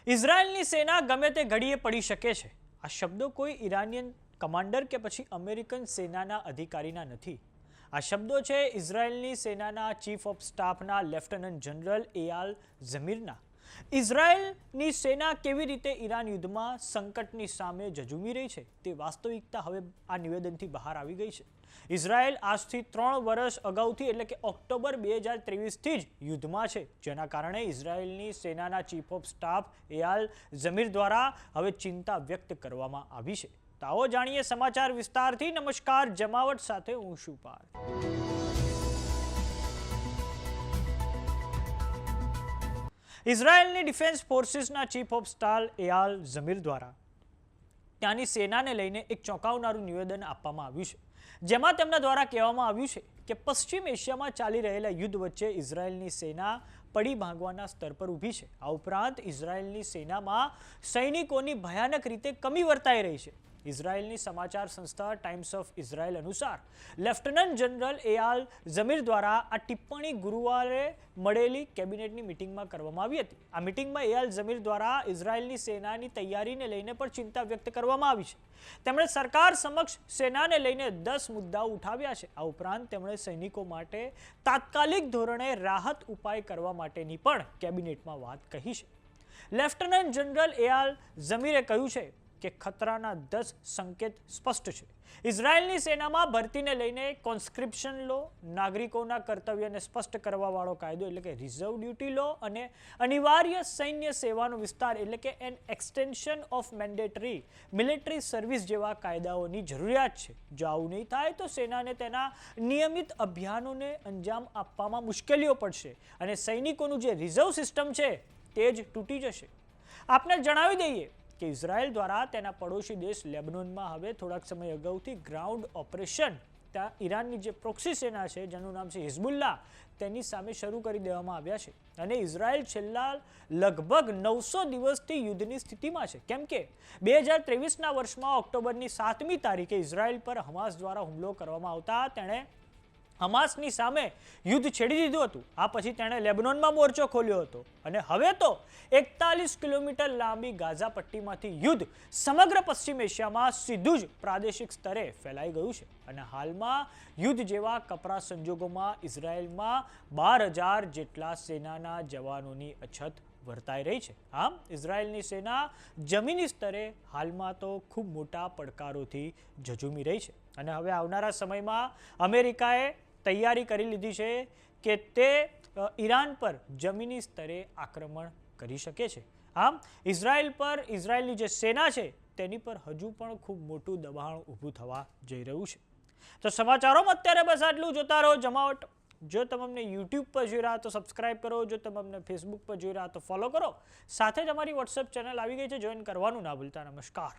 ઇઝરાયલની સેના ગમે તે ઘડીએ પડી શકે છે. આ શબ્દો કોઈ ઈરાનિયન કમાન્ડર કે પછી અમેરિકન સેનાના અધિકારીના નથી. આ શબ્દો છે ઇઝરાયલની સેનાના ચીફ ઓફ સ્ટાફના લેફ્ટનન્ટ જનરલ એયાલ ઝમીરના. ઇઝરાયલની સેના કેવી રીતે ઈરાન યુદ્ધમાં સંકટની સામે ઝઝૂમી રહી છે તે વાસ્તવિકતા હવે આ નિવેદનથી બહાર આવી ગઈ છે. ઇઝરાયલ આજથી 3 વર્ષ અગાઉથી એટલે કે ઓક્ટોબર 2023થી જ યુદ્ધમાં છે, જેના કારણે ઇઝરાયલની સેનાના chief of staff Eyal Zamir દ્વારા હવે ચિંતા વ્યક્ત કરવામાં આવી છે. તો આવો જાણીએ સમાચાર વિસ્તારથી. નમસ્કાર, જમાવટ સાથે હું છું પાર્થ. ઇઝરાયલની ડિફેન્સ ફોર્સિસના chief of staff Eyal Zamir દ્વારા ત્યાંની સેનાને લઈને એક ચોંકાવનારું નિવેદન આપવામાં આવ્યું છે, જેમાં તેમના દ્વારા કહેવામાં આવ્યું છે કે પશ્ચિમ એશિયામાં ચાલી રહેલા યુદ્ધ વચ્ચે ઇઝરાયલની સેના પડી ભાંગવાના સ્તર પર ઊભી છે. આ ઉપરાંત ઇઝરાયલની સેનામાં સૈનિકોની ભયાનક રીતે કમી વર્તાઈ રહી છે. ઇઝરાયલની સમાચાર સંસ્થા ટાઈમ્સ ઓફ ઇઝરાયલ અનુસાર લેફ્ટનન્ટ જનરલ એયાલ ઝમીર દ્વારા આ ટિપ્પણી ગુરુવારે મળેલી કેબિનેટની મિટિંગમાં કરવામાં આવી હતી. આ મિટિંગમાં એયાલ ઝમીર દ્વારા ઇઝરાયલની સેનાની તૈયારીને લઈને પણ ચિંતા વ્યક્ત કરવામાં આવી છે. તેમણે સરકાર સમક્ષ સેનાને લઈને 10 મુદ્દાઓ ઉઠાવ્યા છે. આ ઉપરાંત તેમણે સૈનિકો માટે તાત્કાલિક ધોરણે રાહત ઉપાય કરવા માટેની પણ કેબિનેટમાં વાત કહી છે. લેફ્ટનન્ટ જનરલ એયાલ ઝમીરે કહ્યું છે કે ખતરાના 10 સંકેત સ્પષ્ટ છે. ઇઝરાયલની સેનામાં ભરતીને લઈને કોન્સ્ક્રિપ્શન લો, નાગરિકોના કર્તવ્યને સ્પષ્ટ કરવાવાળો કાયદો એટલે કે રિઝર્વ ડ્યુટી લો અને અનિવાર્ય સૈન્ય સેવાનો વિસ્તાર એટલે કે an extension of mandatory military service જેવા કાયદાઓની જરૂરિયાત છે. જો આવું નહીં થાય તો સેનાને તેના નિયમિત અભિયાનોને અંજામ આપવામાં મુશ્કેલીઓ પડશે અને સૈનિકોનું જે રિઝર્વ સિસ્ટમ છે તે જ તૂટી જશે. આપને જણાવી દઈએ કે ઇઝરાયલ દ્વારા તેના પડોશી દેશ લેબનોનમાં હવે થોડાક સમય અગાઉથી ગ્રાઉન્ડ ઓપરેશન ત્યાં ઈરાનની જે પ્રોક્સી સેના છે જેનું નામ છે હિઝબુલ્લાહ તેની સામે શરૂ કરી દેવામાં આવ્યા છે. અને ઇઝરાયલ છેલ્લા લગભગ 900 દિવસથી યુદ્ધની સ્થિતિમાં છે, કેમ કે 2023ના વર્ષમાં ઓક્ટોબરની 7મી તારીખે ઇઝરાયલ પર હમાસ દ્વારા હુમલો કરવામાં આવતા તેણે હમાસની સામે યુદ્ધ છેડી દીધું હતું. આ પછી તેણે લેબનોનમાં મોરચો ખોલ્યો હતો અને હવે તો 41 કિલોમીટર લાંબી ગાઝા પટ્ટીમાંથી યુદ્ધ સમગ્ર પશ્ચિમ એશિયામાં સીધું જ પ્રાદેશિક સ્તરે ફેલાઈ ગયું છે. અને હાલમાં યુદ્ધ જેવા કપરા સંજોગોમાં ઇઝરાયલમાં 12,000 જેટલા સેનાના જવાનોની અછત વર્તાઈ રહી છે. આમ ઇઝરાયલની સેના જમીની સ્તરે હાલમાં તો ખૂબ મોટા પડકારોથી ઝઝૂમી રહી છે. અને હવે આવનારા સમયમાં અમેરિકાએ તૈયારી કરી લીધી છે કે તે ઈરાન પર જમીની સ્તરે આક્રમણ કરી શકે છે. આમ ઇઝરાયલ પર ઇઝરાયલની જે સેના છે તેની પર હજુ પણ ખૂબ મોટું દબાણ ઊભું થવા જઈ રહ્યું છે. તો સમાચારોમાં અત્યારે બસ આટલું. જોતા રહો જમાવટ. જો તમે અમને યુટ્યુબ પર જોઈ રહ્યા તો સબસ્ક્રાઇબ કરો, જો તમે અમને ફેસબુક પર જોઈ રહ્યા તો ફોલો કરો. સાથે જ અમારી વોટ્સએપ ચેનલ આવી ગઈ છે, જોઈન કરવાનું ના ભૂલતા. નમસ્કાર.